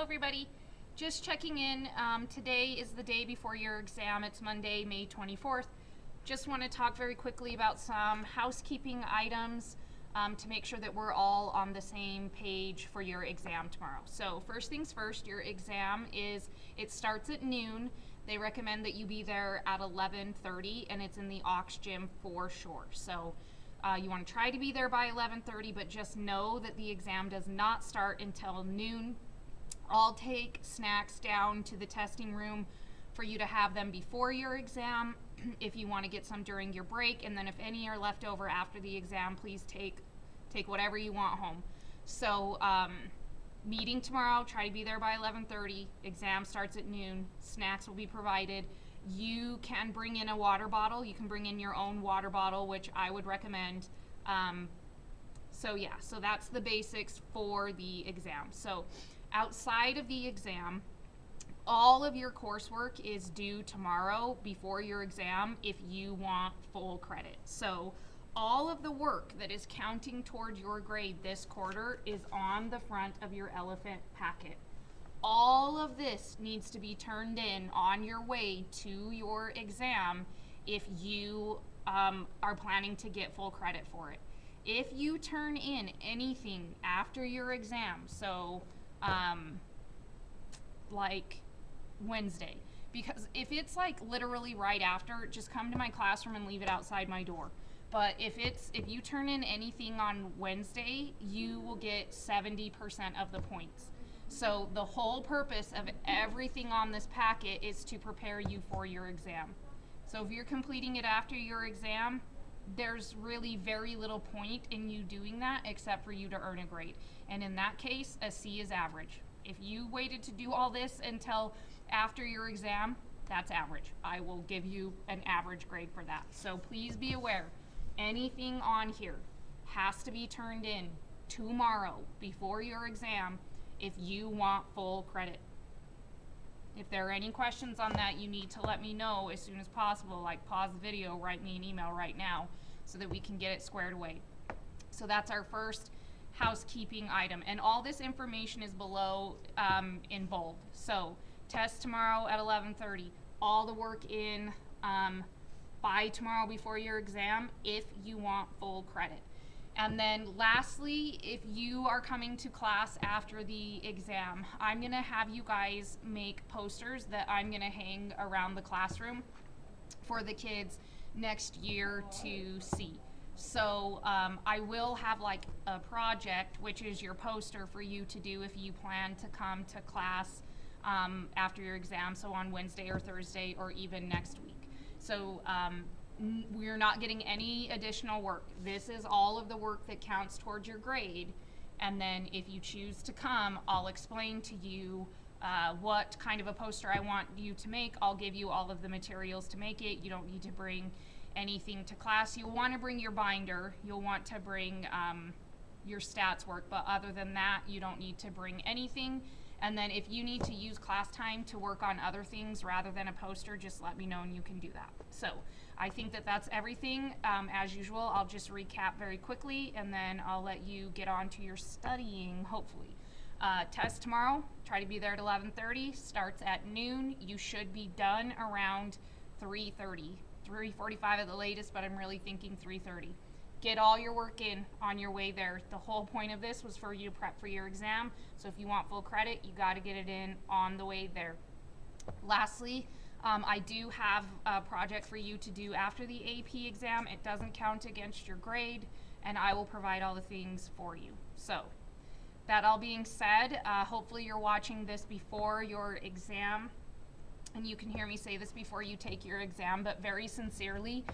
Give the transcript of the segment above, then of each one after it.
Hello, everybody. Just checking in. Today is the day before your exam. It's Monday, May 24th. Just want to talk very quickly about some housekeeping items to make sure that we're all on the same page for your exam tomorrow. So first things first, your exam it starts at noon. They recommend that you be there at 11:30, and it's in the Aux Gym for sure. So you want to try to be there by 11:30, but just know that the exam does not start until noon. I'll take snacks down to the testing room for you to have them before your exam if you want to get some during your break, and then if any are left over after the exam, please take whatever you want home. So meeting tomorrow, try to be there by 11:30. Exam starts at noon. Snacks will be provided. You can bring in a water bottle. You can bring in your own water bottle, which I would recommend. So that's the basics for the exam. So outside of the exam, all of your coursework is due tomorrow before your exam if you want full credit. So all of the work that is counting toward your grade this quarter is on the front of your Elephant packet. All of this needs to be turned in on your way to your exam if you are planning to get full credit for it. If you turn in anything after your exam, so like Wednesday, because if it's like literally right after, just come to my classroom and leave it outside my door. But if you turn in anything on Wednesday, you will get 70% of the points. So the whole purpose of everything on this packet is to prepare you for your exam. So if you're completing it after your exam, there's really very little point in you doing that except for you to earn a grade. And in that case, a C is average. If you waited to do all this until after your exam, that's average. I will give you an average grade for that. So please be aware, anything on here has to be turned in tomorrow before your exam if you want full credit. If there are any questions on that, you need to let me know as soon as possible, like pause the video, write me an email right now so that we can get it squared away. So that's our first housekeeping item, and all this information is below in bold. So test tomorrow at 11:30, all the work in by tomorrow before your exam if you want full credit. And then lastly, if you are coming to class after the exam, I'm going to have you guys make posters that I'm going to hang around the classroom for the kids next year to see. So I will have like a project, which is your poster for you to do if you plan to come to class after your exam, so on Wednesday or Thursday or even next week. So we're not getting any additional work. This is all of the work that counts towards your grade. And then if you choose to come, I'll explain to you what kind of a poster I want you to make. I'll give you all of the materials to make it. You don't need to bring anything to class. You'll want to bring your binder. You'll want to bring your stats work. But other than that, you don't need to bring anything. And then if you need to use class time to work on other things rather than a poster, just let me know and you can do that. So I think that that's everything. As usual, I'll just recap very quickly and then I'll let you get on to your studying, hopefully. Test tomorrow, try to be there at 11:30, starts at noon. You should be done around 3:30, 3:45 at the latest, but I'm really thinking 3:30. Get all your work in on your way there. The whole point of this was for you to prep for your exam. So if you want full credit, you got to get it in on the way there. Lastly, I do have a project for you to do after the AP exam. It doesn't count against your grade, and I will provide all the things for you. So that all being said, hopefully you're watching this before your exam, and you can hear me say this before you take your exam, but very sincerely,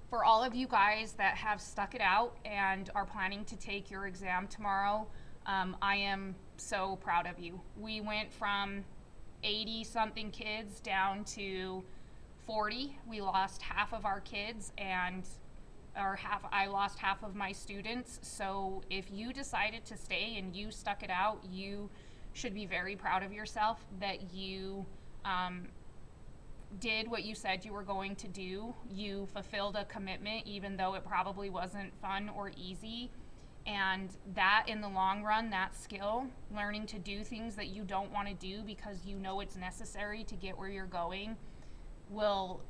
for all of you guys that have stuck it out and are planning to take your exam tomorrow, I am so proud of you. We went from 80-something kids down to 40. We lost half of our kids I lost half of my students. So if you decided to stay and you stuck it out, you should be very proud of yourself that you did what you said you were going to do. You fulfilled a commitment, even though it probably wasn't fun or easy. And that, in the long run, that skill, learning to do things that you don't want to do because you know it's necessary to get where you're going, will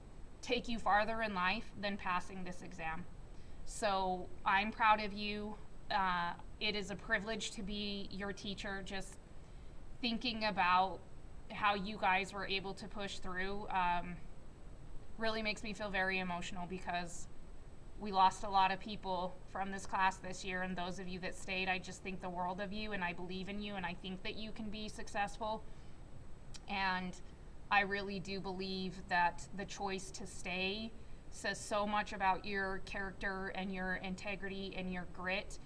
take you farther in life than passing this exam. So I'm proud of you. It is a privilege to be your teacher. Just thinking about how you guys were able to push through really makes me feel very emotional, because we lost a lot of people from this class this year, and those of you that stayed, I just think the world of you, and I believe in you, and I think that you can be successful. And I really do believe that the choice to stay says so much about your character and your integrity and your grit.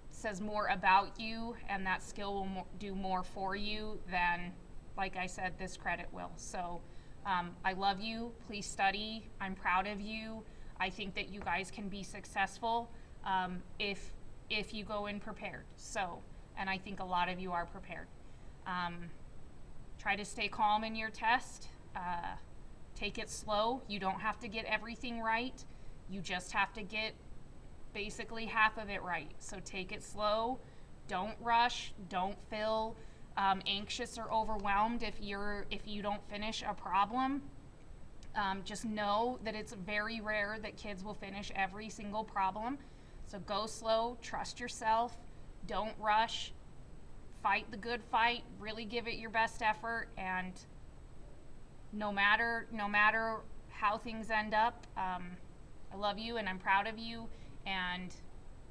Says more about you, and that skill will do more for you than, like I said, this credit will. So I love you. Please study. I'm proud of you. I think that you guys can be successful if you go in prepared. So, and I think a lot of you are prepared. Try to stay calm in your test. Take it slow. You don't have to get everything right. You just have to get basically half of it right. So take it slow. Don't rush. Don't feel anxious or overwhelmed if you don't finish a problem. Just know that it's very rare that kids will finish every single problem. So go slow, trust yourself, don't rush, fight the good fight, really give it your best effort, and no matter how things end up, I love you and I'm proud of you, and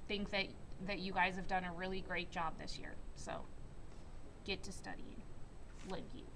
think that you guys have done a really great job this year. So get to studying. Love you.